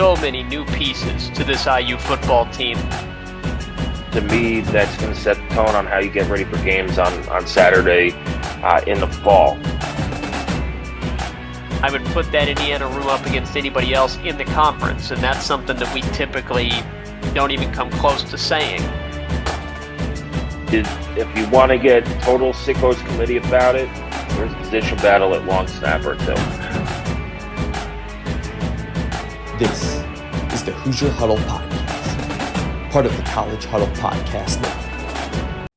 so many new pieces to this IU football team. To me, that's going to set the tone on how you get ready for games on Saturday in the fall. I would put that Indiana room up against anybody else in the conference, and that's something that we typically don't even come close to saying. If you want to get total sickos committee about it, there's a position battle at long snapper too. This is the Hoosier Huddle Podcast, part of the College Huddle Podcast Network.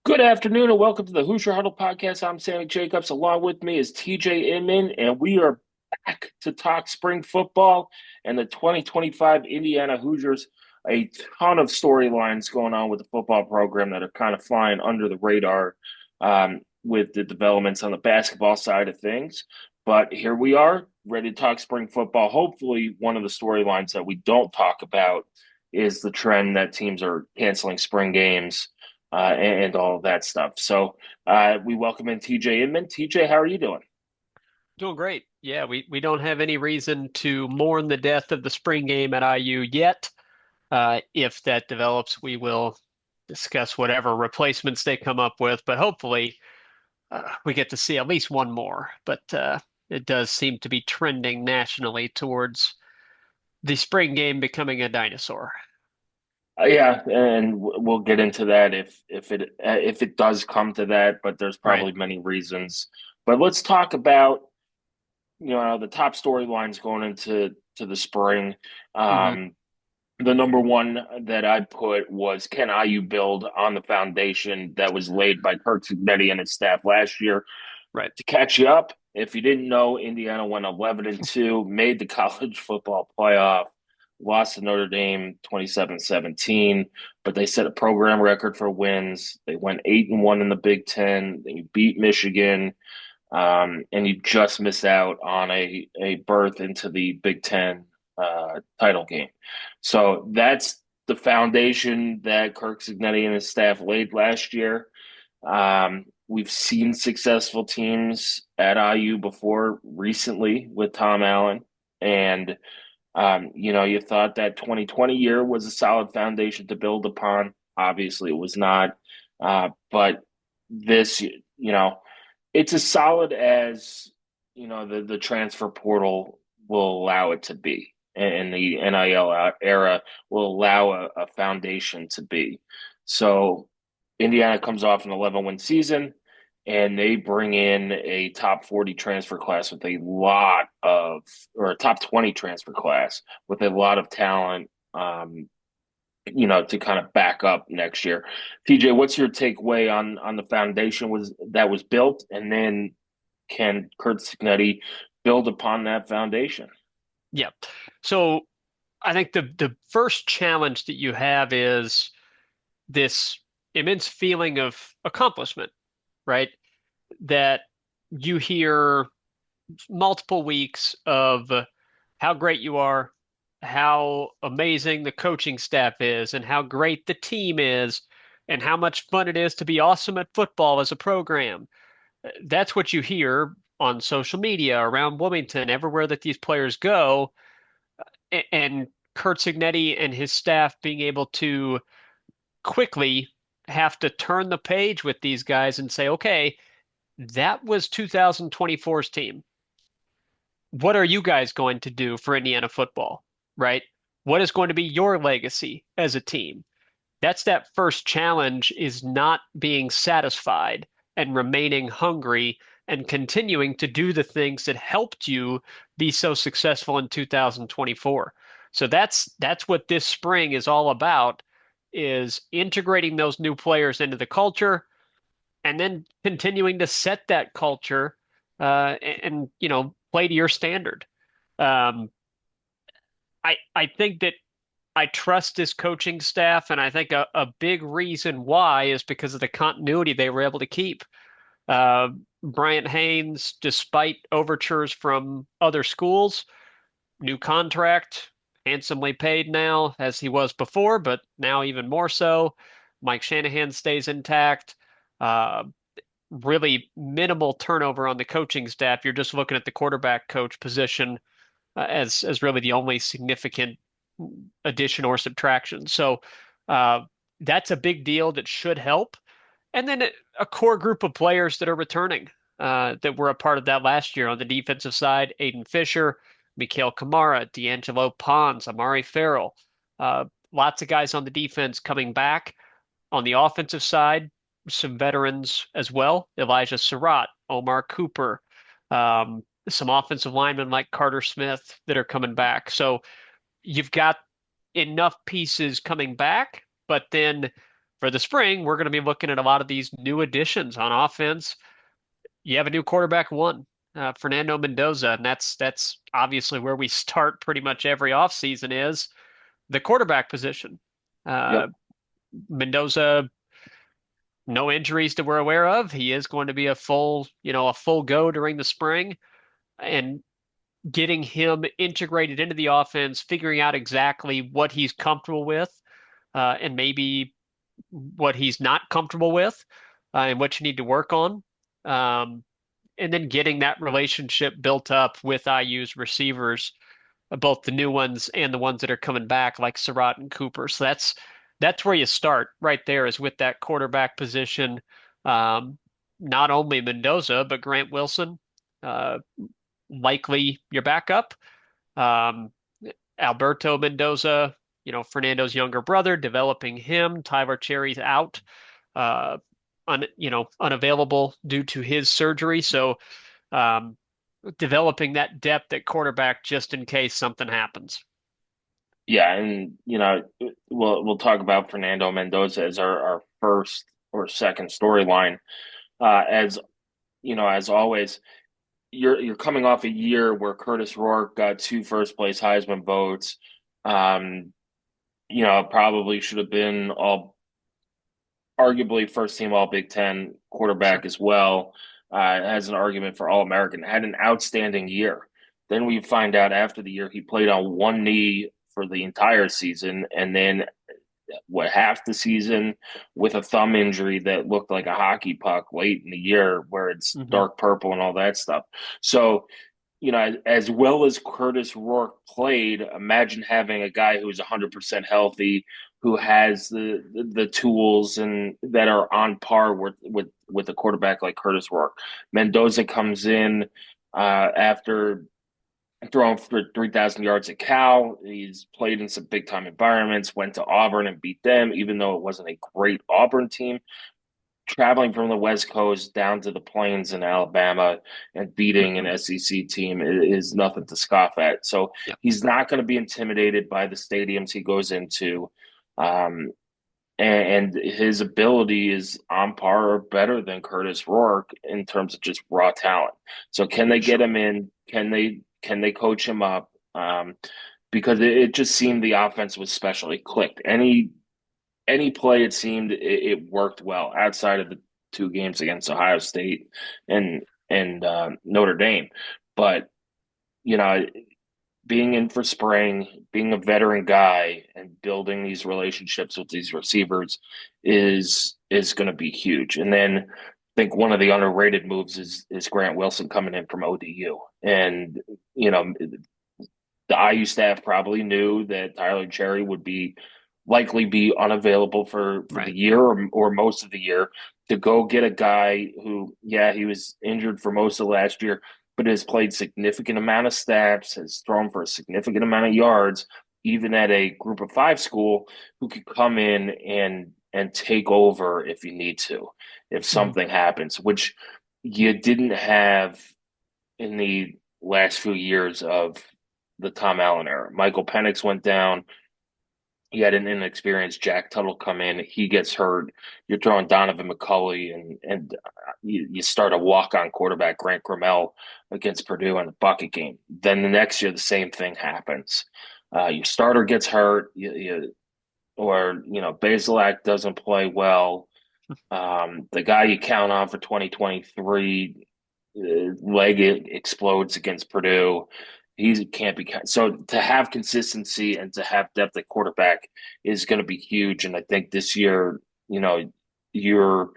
Good afternoon and welcome to the Hoosier Huddle Podcast. I'm Sammy Jacobs. Along with me is T.J. Inman, and we are back to talk spring football and the 2025 Indiana Hoosiers. A ton of storylines going on with the football program that are kind of flying under the radar with the developments on the basketball side of things. But here we are, ready to talk spring football. Hopefully, one of the storylines that we don't talk about is the trend that teams are canceling spring games and all of that stuff. So we welcome in TJ Inman. TJ, how are you doing? Doing great. Yeah, we don't have any reason to mourn the death of the spring game at IU yet. If that develops, we will discuss whatever replacements they come up with. But hopefully, we get to see at least one more. But it does seem to be trending nationally towards the spring game becoming a dinosaur. Yeah, and we'll get into that if it does come to that. But there's probably many reasons. But let's talk about the top storylines going into the spring. The number one that I put was, can IU build on the foundation that was laid by Curt Cignetti and his staff last year? Right. To catch you up, if you didn't know, Indiana went 11-2, made the college football playoff, lost to Notre Dame 27-17, but they set a program record for wins. They went 8-1 in the Big Ten. Then you beat Michigan, and you just missed out on a berth into the Big Ten title game. So that's the foundation that Curt Cignetti and his staff laid last year. We've seen successful teams at IU before recently with Tom Allen. And, you thought that 2020 year was a solid foundation to build upon. Obviously, it was not. But this, it's as solid as, the transfer portal will allow it to be. And the NIL era will allow a foundation to be. So Indiana comes off an 11-win season, and they bring in a top 40 transfer class with a top 20 transfer class with a lot of talent, to kind of back up next year. TJ, what's your takeaway on the foundation that was built, and then can Curt Cignetti build upon that foundation? Yeah. So I think the first challenge that you have is this immense feeling of accomplishment, right? That you hear multiple weeks of how great you are, how amazing the coaching staff is, and how great the team is, and how much fun it is to be awesome at football as a program. That's what you hear on social media, around Wilmington, everywhere that these players go, and Curt Cignetti and his staff being able to quickly have to turn the page with these guys and say, okay, that was 2024's team. What are you guys going to do for Indiana football, right? What is going to be your legacy as a team? That's that first challenge, is not being satisfied and remaining hungry and continuing to do the things that helped you be so successful in 2024. So that's what this spring is all about, is integrating those new players into the culture and then continuing to set that culture and play to your standard. I think that I trust this coaching staff, and I think a big reason why is because of the continuity they were able to keep. Bryant Haynes, despite overtures from other schools, new contract, handsomely paid now, as he was before, but now even more so. Mike Shanahan stays intact. really minimal turnover on the coaching staff. You're just looking at the quarterback coach position as really the only significant addition or subtraction. So uh, that's a big deal that should help. And then a core group of players that are returning that were a part of that last year on the defensive side: Aiden Fisher, Mikael Kamara, D'Angelo Pons, Amari Farrell. Uh, Lots of guys on the defense coming back. On the offensive side, some veterans as well: Elijah Surratt, Omar Cooper, some offensive linemen like Carter Smith that are coming back. So you've got enough pieces coming back, but then for the spring, we're going to be looking at a lot of these new additions on offense. You have a new quarterback one, Fernando Mendoza, and that's obviously where we start pretty much every offseason is the quarterback position. Uh, Yep. Mendoza, no injuries that we're aware of. He is going to be a full go during the spring, and getting him integrated into the offense, figuring out exactly what he's comfortable with, and maybe what he's not comfortable with, and what you need to work on. Um, and then getting that relationship built up with IU's receivers, both the new ones and the ones that are coming back, like Surratt and Cooper. So that's where you start right there, is with that quarterback position. Um, Not only Mendoza, but Grant Wilson, uh, likely your backup. Um, Alberto Mendoza, Fernando's younger brother, developing him. Tyler Cherry's out, uh, unavailable due to his surgery. So, um, developing that depth at quarterback just in case something happens. Yeah, and we'll talk about Fernando Mendoza as our first or second storyline. As as always, you're coming off a year where Curtis Rourke got two first place Heisman votes. Um, probably should have been arguably first team All Big Ten quarterback Sure. as well. Has an argument for All American. Had an outstanding year. Then we find out after the year he played on one knee for the entire season, and then half the season with a thumb injury that looked like a hockey puck late in the year, where it's Hmm. dark purple and all that stuff. So as well as Curtis Rourke played, imagine having a guy who's 100% healthy, who has the tools and that are on par with a quarterback like Curtis Rourke. Mendoza comes in after throwing for 3,000 yards at Cal. He's played in some big time environments, went to Auburn and beat them, even though it wasn't a great Auburn team. Traveling from the West Coast down to the Plains in Alabama and beating an SEC team is nothing to scoff at. So Yep. he's not going to be intimidated by the stadiums he goes into. Um, and his ability is on par or better than Curtis Rourke in terms of just raw talent. So can they get Sure. him in? Can they coach him up? Because it just seemed the offense was special. It clicked. Any play, it seemed it worked well outside of the two games against Ohio State and Notre Dame. But you know, being in for spring, being a veteran guy, and building these relationships with these receivers is going to be huge. And then I think one of the underrated moves is Grant Wilson coming in from ODU, and you know the IU staff probably knew that Tyler Cherry would likely be unavailable for the Right. year or most of the year, to go get a guy who, yeah, he was injured for most of last year, but has played significant amount of snaps, has thrown for a significant amount of yards, even at a group of five school, who could come in and take over if you need to, if Mhm. something happens, which you didn't have in the last few years of the Tom Allen era. Michael Penix went down. He had an inexperienced Jack Tuttle come in. He gets hurt. You're throwing Donovan McCulley, and you start a walk-on quarterback, Grant Grimmel, against Purdue in the bucket game. Then the next year, the same thing happens. Your starter gets hurt, or Basilak doesn't play well. The guy you count on for 2023, leg explodes against Purdue. He can't be so to have consistency and to have depth at quarterback is going to be huge. And I think this year, you're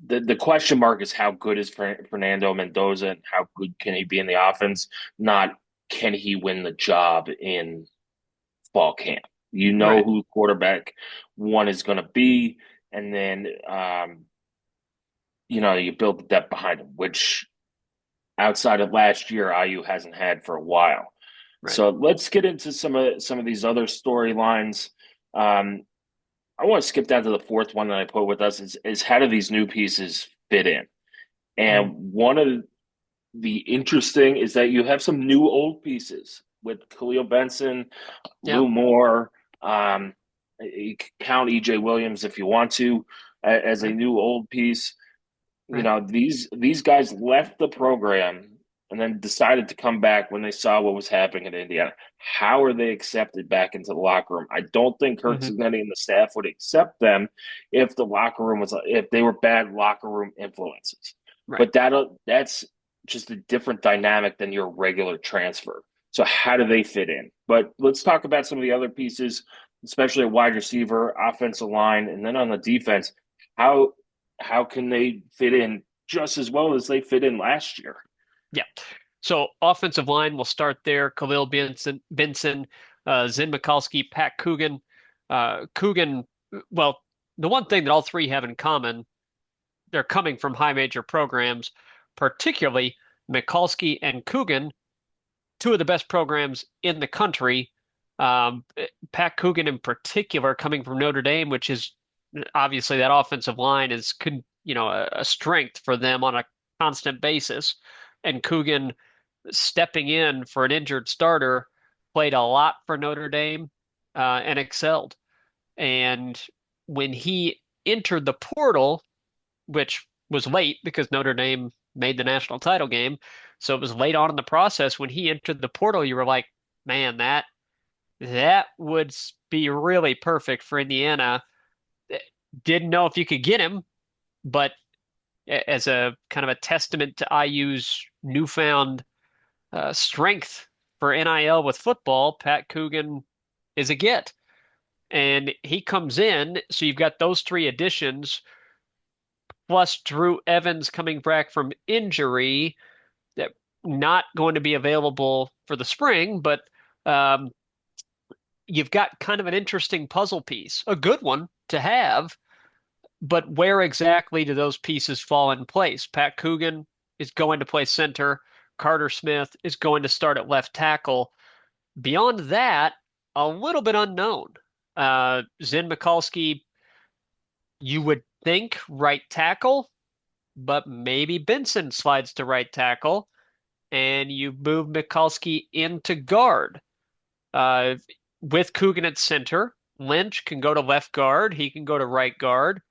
the question mark is how good is Fernando Mendoza and how good can he be in the offense, not can he win the job in fall camp. You know Right. who quarterback one is going to be, and then you build the depth behind him, which outside of last year, IU hasn't had for a while. Right. So let's get into some of these other storylines. Um, I want to skip down to the fourth one that I put with us is how do these new pieces fit in? Mhm. And one of the interesting is that you have some new old pieces with Khalil Benson, Yeah. Lou Moore. You can count EJ Williams if you want to as a Right. new old piece. Right. These guys left the program and then decided to come back when they saw what was happening in Indiana. How are they accepted back into the locker room? I don't think Curt Hmm. Cignetti and the staff would accept them if the locker room was if they were bad locker room influences. Right. But that's just a different dynamic than your regular transfer. So how do they fit in? But let's talk about some of the other pieces, especially a wide receiver, offensive line, and then on the defense. How how can they fit in just as well as they fit in last year? Yeah. So offensive line, we'll start there. Khalil Benson, Zen Mikulski, Pat Coogan. Coogan, well, the one thing that all three have in common, they're coming from high major programs, particularly Mikulski and Coogan, two of the best programs in the country. Um, Pat Coogan in particular, coming from Notre Dame, which is obviously that offensive line is, a strength for them on a constant basis. And Coogan stepping in for an injured starter, played a lot for Notre Dame, and excelled. And when he entered the portal, which was late because Notre Dame made the national title game, so it was late on in the process. When he entered the portal, you were like, man, that would be really perfect for Indiana. Didn't know if you could get him, but as a kind of a testament to IU's newfound strength for NIL with football, Pat Coogan is a get. And he comes in, so you've got those three additions, plus Drew Evans coming back from injury, that not going to be available for the spring, but um, you've got kind of an interesting puzzle piece, a good one to have, but where exactly do those pieces fall in place? Pat Coogan is going to play center. Carter Smith is going to start at left tackle. Beyond that, a little bit unknown. Zen Mikulski, you would think right tackle, but maybe Benson slides to right tackle, and you move Mikulski into guard. Uh, with Coogan at center, Lynch can go to left guard. He can go to right guard.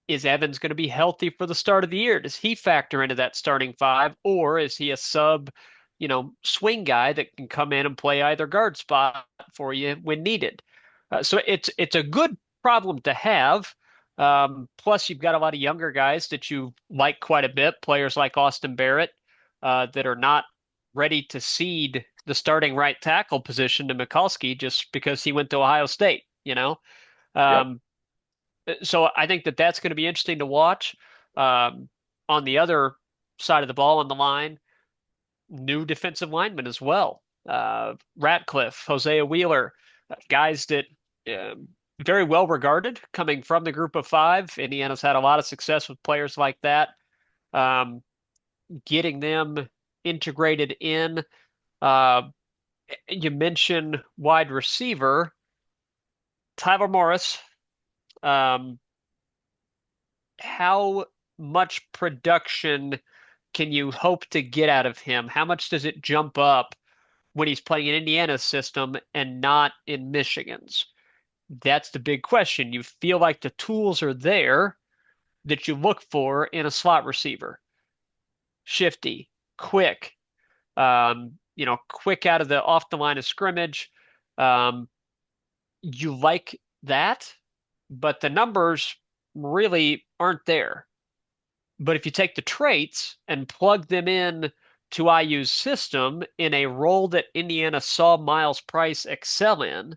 Is Evans going to be healthy for the start of the year? Does he factor into that starting five, or is he a sub, swing guy that can come in and play either guard spot for you when needed? So it's a good problem to have. Plus, you've got a lot of younger guys that you like quite a bit, players like Austin Barrett, that are not ready to cede the starting right tackle position to Mikulski just because he went to Ohio State. Yep. Um, so I think that that's going to be interesting to watch. Um, on the other side of the ball on the line, new defensive linemen as well. Ratcliffe, Hosea Wheeler, guys that very well regarded coming from the group of five. Indiana's had a lot of success with players like that. Um, getting them integrated in. Uh, you mentioned wide receiver, Tyler Morris. Um, how much production can you hope to get out of him? How much does it jump up when he's playing in Indiana's system and not in Michigan's? That's the big question. You feel like the tools are there that you look for in a slot receiver. Shifty, quick, quick out of the off the line of scrimmage. Um, you like that, but the numbers really aren't there. But if you take the traits and plug them in to IU's system in a role that Indiana saw Miles Price excel in,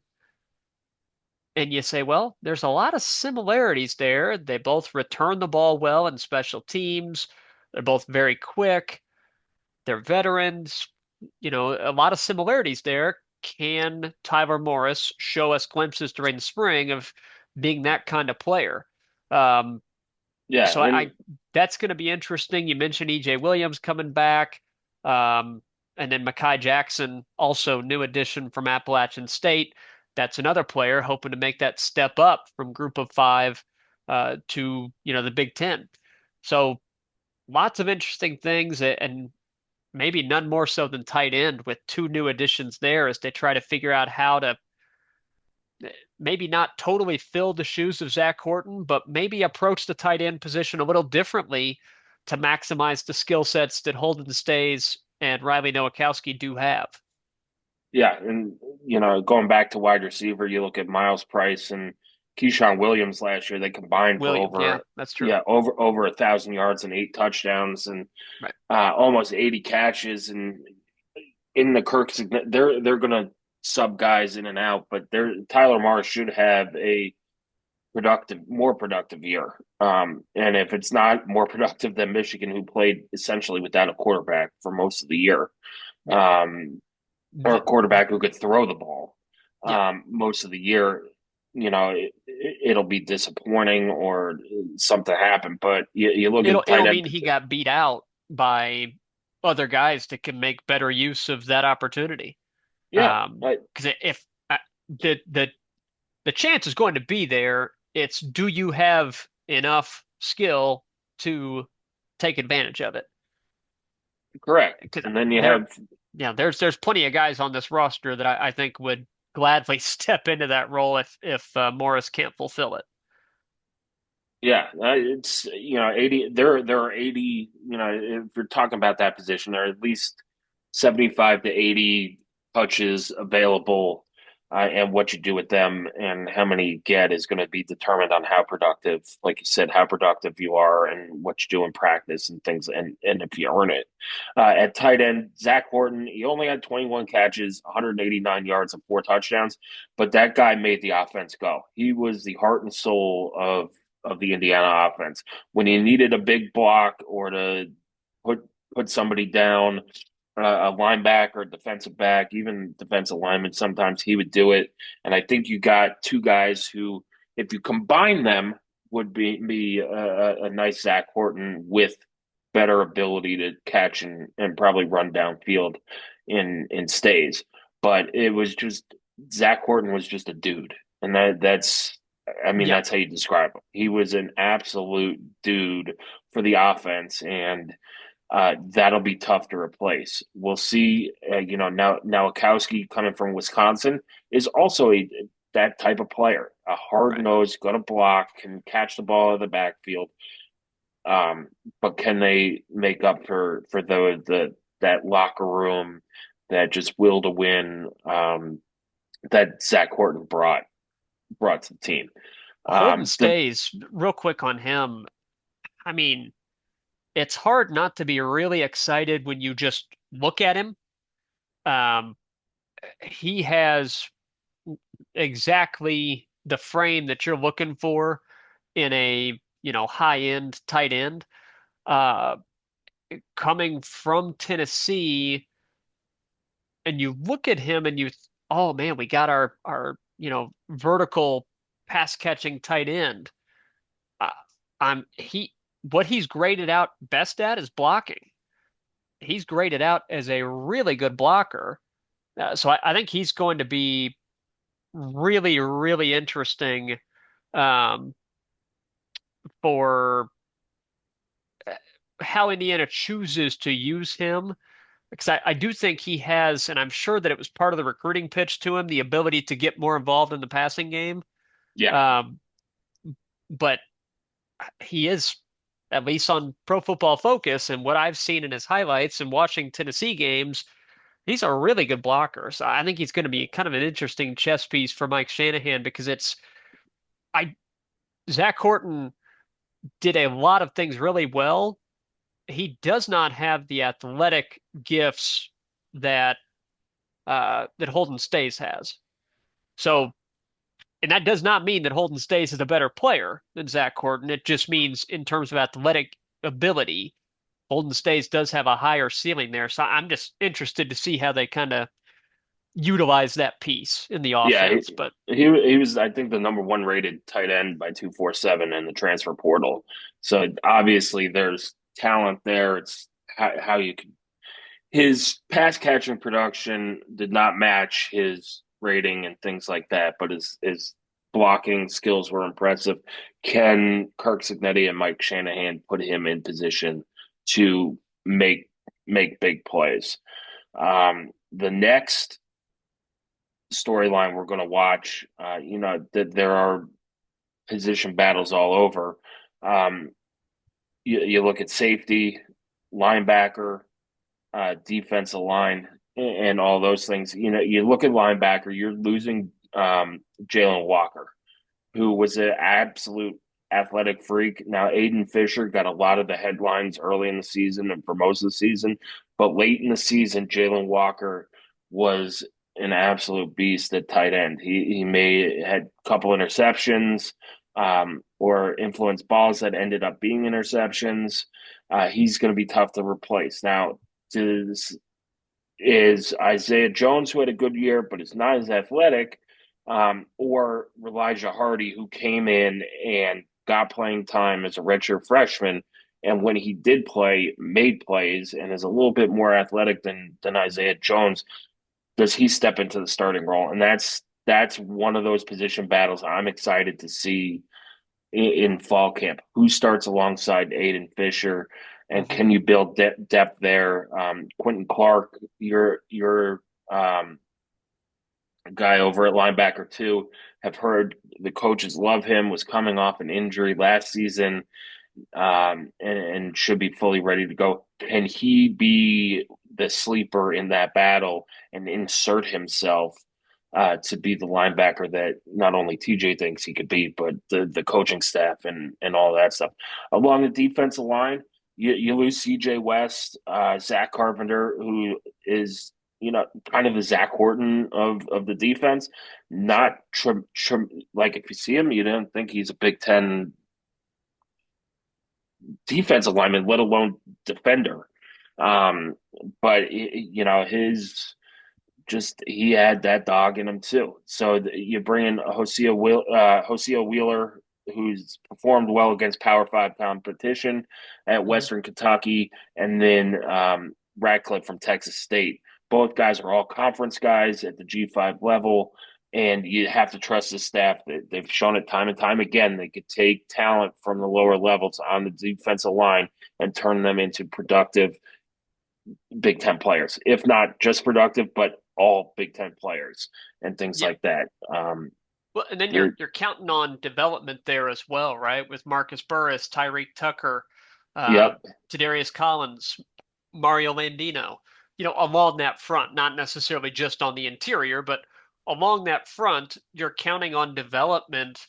And you say, well, there's a lot of similarities there. They both return the ball well in special teams. They're both very quick. They're veterans. A lot of similarities there. Can Tyler Morris show us glimpses during the spring of being that kind of player? Um, Yeah, so and that's going to be interesting. You mentioned EJ Williams coming back, um, and then Mekhi Jackson, also new addition from Appalachian State. That's another player hoping to make that step up from Group of Five to the Big Ten. So lots of interesting things, and maybe none more so than tight end with two new additions there as they try to figure out how to maybe not totally fill the shoes of Zach Horton, but maybe approach the tight end position a little differently to maximize the skill sets that Holden Stays and Riley Nowakowski do have. yeah, and going back to wide receiver, you look at Miles Price and Keyshawn Williams last year. They combined for Williams, yeah, that's true. over 1,000 yards and 8 touchdowns and Right. almost 80 catches. And in the they're gonna sub guys in and out, but Tyler Morris should have a more productive year. And if it's not more productive than Michigan, who played essentially without a quarterback for most of the year, Yeah. or a quarterback who could throw the ball Yeah. most of the year, it'll be disappointing or something happen. But you look It'll at tight it'll end. mean he got beat out by other guys that can make better use of that opportunity. Yeah, Because if the chance is going to be there, it's do you have enough skill to take advantage of it? correct. Because And then you have there's plenty of guys on this roster that I think would gladly step into that role if Morris can't fulfill it. Yeah, it's 80. There are 80. If you're talking about that position, there are at least 75 to 80 touches available, and what you do with them and how many you get is going to be determined on how productive, like you said, how productive you are and what you do in practice and things, and if you earn it. At tight end, Zach Horton, he only had 21 catches, 189 yards, and 4 touchdowns, but that guy made the offense go. He was the heart and soul of the Indiana offense. When you needed a big block or to put somebody down, a linebacker, defensive back, even defensive lineman, sometimes he would do it. And I think you got two guys who, if you combine them, would be a nice Zach Horton with better ability to catch and probably run downfield in stays. But it was just Zach Horton was just a dude, and that's I mean, Yeah. that's how you describe him. He was an absolute dude for the offense, and that'll be tough to replace. We'll see. Now Nowakowski coming from Wisconsin is also that type of player, a hard Right. nosed, going to block, can catch the ball in the backfield. But can they make up for that locker room, that just will to win that Zach Horton brought to the team? Holden The Stays, real quick on him. I mean, it's hard not to be really excited when you just look at him. Um, he has exactly the frame that you're looking for in a, high end tight end. Uh, Coming from Tennessee, and you look at him and oh man, we got our vertical pass catching tight end. Uh, what he's graded out best at is blocking. He's graded out as a really good blocker. So I think he's going to be really, really interesting um, for how Indiana chooses to use him. Because I do think he has, and I'm sure that it was part of the recruiting pitch to him, the ability to get more involved in the passing game. Yeah, Um, but he is, at least on Pro Football Focus and what I've seen in his highlights and watching Tennessee games, he's a really good blocker. So I think he's going to be kind of an interesting chess piece for Mike Shanahan because I Zach Horton did a lot of things really well. He does not have the athletic gifts that that Holden Stays has. So And that does not mean that Holden Staes is a better player than Zach Horton. It just means in terms of athletic ability, Holden Staes does have a higher ceiling there. So I'm just interested to see how they kind of utilize that piece in the Yeah, offense. But he was, I think, the number one rated tight end by 247 in the transfer portal. So obviously there's talent there. It's how you can. His pass catching production did not match his rating and things like that, but his blocking skills were impressive. Can Curt Cignetti and Mike Shanahan put him in position to make big plays? The next storyline we're going to watch, that there are position battles all over. Um, you look at safety, linebacker, defensive line, and all those things. You look at linebacker, you're losing Jalen Walker, who was an absolute athletic freak. Now, Aiden Fisher got a lot of the headlines early in the season and for most of the season, but late in the season, Jalen Walker was an absolute beast at tight end. He had a couple interceptions, or influenced balls that ended up being interceptions. He's going to be tough to replace. Now, is Isaiah Jones, who had a good year but is not as athletic, or Elijah Hardy, who came in and got playing time as a redshirt freshman, and when he did play, made plays and is a little bit more athletic than Isaiah Jones. Does he step into the starting role? And that's one of those position battles I'm excited to see in fall camp. Who starts alongside Aiden Fisher, and mhm. can you build depth there? Quentin Clark, your guy over at linebacker too. Have heard the coaches love him. Was coming off an injury last season, and should be fully ready to go. Can he be the sleeper in that battle and insert himself to be the linebacker that not only TJ thinks he could be, but the coaching staff and all that stuff. Along the defensive line, you lose CJ West, Zach Carpenter, who is kind of the Zach Horton of the defense. Not like if you see him, you don't think he's a Big Ten defensive lineman, let alone defender. Um, but his just he had that dog in him too. So you bring in Hosea Wheeler, who's performed well against Power Five competition at Mhm. Western Kentucky, and then Radcliffe from Texas State. Both guys are all conference guys at the G5 level, and you have to trust the staff. They've shown it time and time again. They could take talent from the lower levels on the defensive line and turn them into productive Big Ten players, if not just productive, but all Big Ten players and things Yeah. like that. Well, and then you're You're, you're counting on development there as well, right? With Marcus Burris, Tyreek Tucker, uh, yep, Tadarius Collins, Mario Landino, along that front, not necessarily just on the interior, but along that front, you're counting on development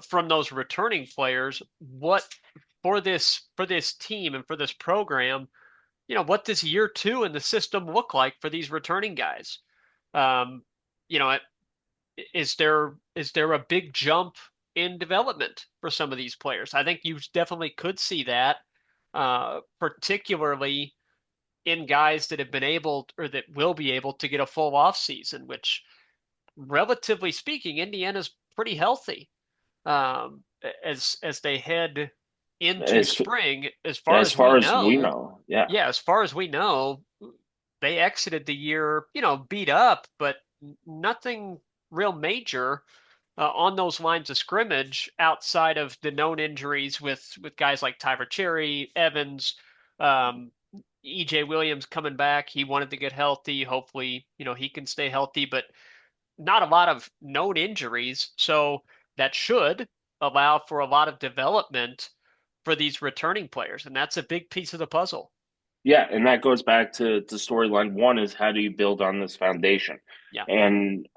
from those returning players. What for this team and for this program, what does year two in the system look like for these returning guys? Um, you know, is there a big jump in development for some of these players? I think you definitely could see that, particularly in guys that have been able or that will be able to get a full off season, which, relatively speaking, Indiana's pretty healthy as they head into as spring. As far as as we far as we know, know, yeah, yeah, as far as we know, they exited the year, beat up, but nothing real major on those lines of scrimmage outside of the known injuries with guys like Tyver Cherry, Evans, um, EJ Williams coming back. He wanted to get healthy. Hopefully, he can stay healthy, but not a lot of known injuries. So that should allow for a lot of development for these returning players. And that's a big piece of the puzzle. yeah, and that goes back to storyline one is how do you build on this foundation? Yeah. And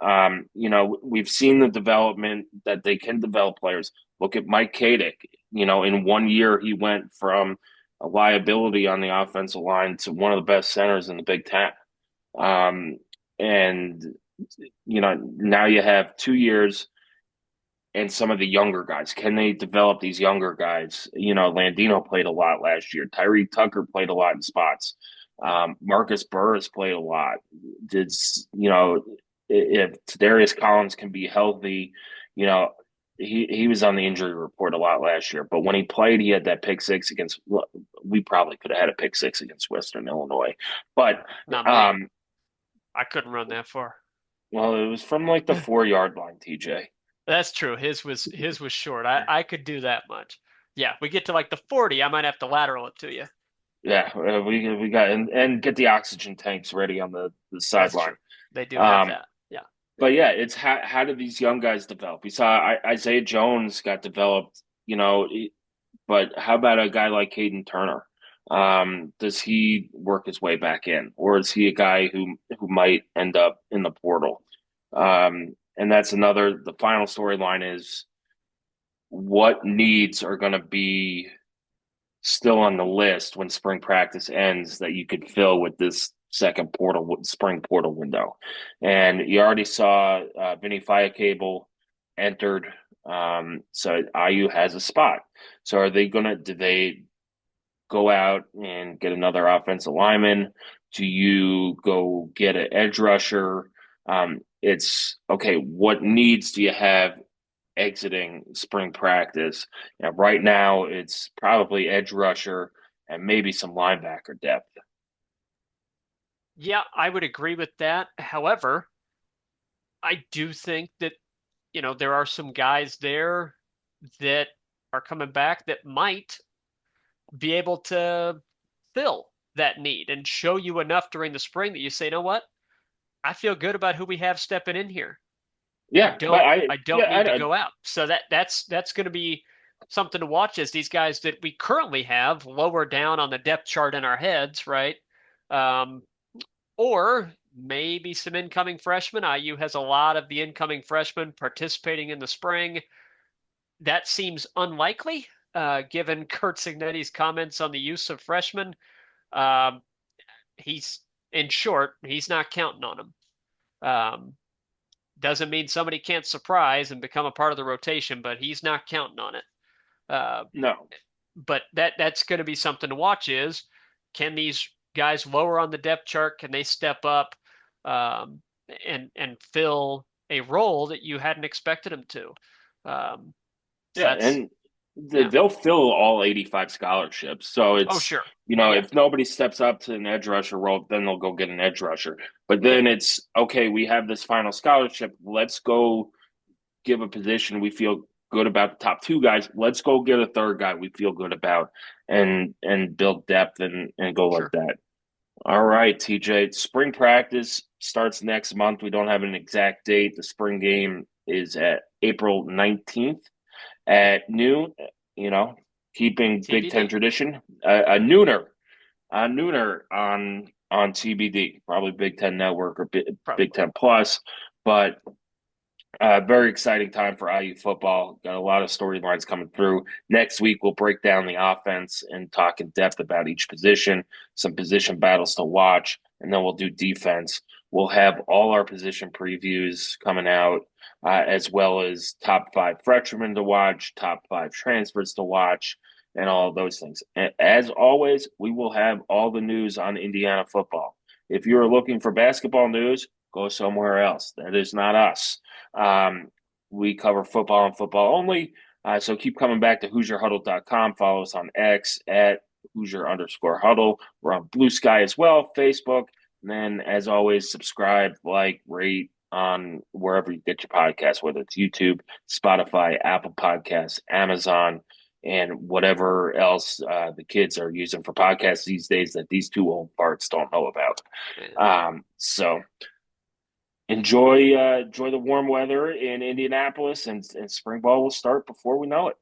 we've seen the development that they can develop players. Look at Mike Kadick. In 1 year he went from a liability on the offensive line to one of the best centers in the Big Ten. And now you have 2 years and some of the younger guys. Can they develop these younger guys? Landino played a lot last year. Tyree Tucker played a lot in spots. Marcus Burris played a lot. Did if Darius Collins can be healthy, you know, he was on the injury report a lot last year. But when he played, he had that pick six against. We probably could have had a pick six against Western Illinois, but Not me. I couldn't run that far. well, it was from like the 4 yard line, TJ. That's true. His was short. I could do that much. Yeah, we get to like the 40, I might have to lateral it to you. Yeah, we got and get the oxygen tanks ready on the That's sideline. true. They do have Um, that. Yeah. but yeah, it's how do these young guys develop? We saw Isaiah Jones got developed, but how about a guy like Caden Turner? Does he work his way back in, or is he a guy who might end up in the portal? And that's another. The final storyline is what needs are going to be still on the list when spring practice ends that you could fill with this second spring portal window. And you already saw Vinny Fiacable entered. So IU has a spot. So do they go out and get another offensive lineman? Do you go get an edge rusher? It's okay. What needs do you have exiting spring practice? And right now, it's probably edge rusher and maybe some linebacker depth. Yeah, I would agree with that. However, I do think that, there are some guys there that are coming back that might be able to fill that need and show you enough during the spring that you say, you know what? I feel good about who we have stepping in here. I Yeah, but don't I don't need to go out. So that's going to be something to watch as these guys that we currently have lower down on the depth chart in our heads, right? Um, or maybe some incoming freshmen. IU has a lot of the incoming freshmen participating in the spring. That seems unlikely, given Curt Cignetti's comments on the use of freshmen. Um, he's in short, he's not counting on them. Um, doesn't mean somebody can't surprise and become a part of the rotation, but he's not counting on it. Uh, no. but that's going to be something to watch is can these guys lower on the depth chart, can they step up um, and fill a role that you hadn't expected them to? So Yeah, that's and yeah. they'll fill all 85 scholarships. So Oh, it's, sure. Yeah. if nobody steps up to an edge rusher role, then they'll go get an edge rusher. But Yeah. then it's okay, we have this final scholarship. Let's go give a position we feel good about the top two guys. Let's go get a third guy we feel good about and build depth and go like Sure. that. All right, TJ. Spring practice starts next month. We don't have an exact date. The spring game is at April 19th at noon. You know, keeping Big Ten TBD. tradition. A nooner on TBD, probably Big Ten Network or Big Probably. Ten Plus. But very exciting time for IU football. Got a lot of storylines coming through. Next week, we'll break down the offense and talk in depth about each position, some position battles to watch, and then we'll do defense. We'll have all our position previews coming out, as well as top 5 freshmen to watch, top 5 transfers to watch, and all of those things. And as always, we will have all the news on Indiana football. If you're looking for basketball news, go somewhere else. That is not us. We cover football and football only. So keep coming back to HoosierHuddle.com. Follow us on X at Hoosier_Huddle. We're on Blue Sky as well, Facebook. And then, as always, subscribe, like, rate on wherever you get your podcasts, whether it's YouTube, Spotify, Apple Podcasts, Amazon, and whatever else the kids are using for podcasts these days that these two old farts don't know about. So enjoy the warm weather in Indianapolis, and spring ball will start before we know it.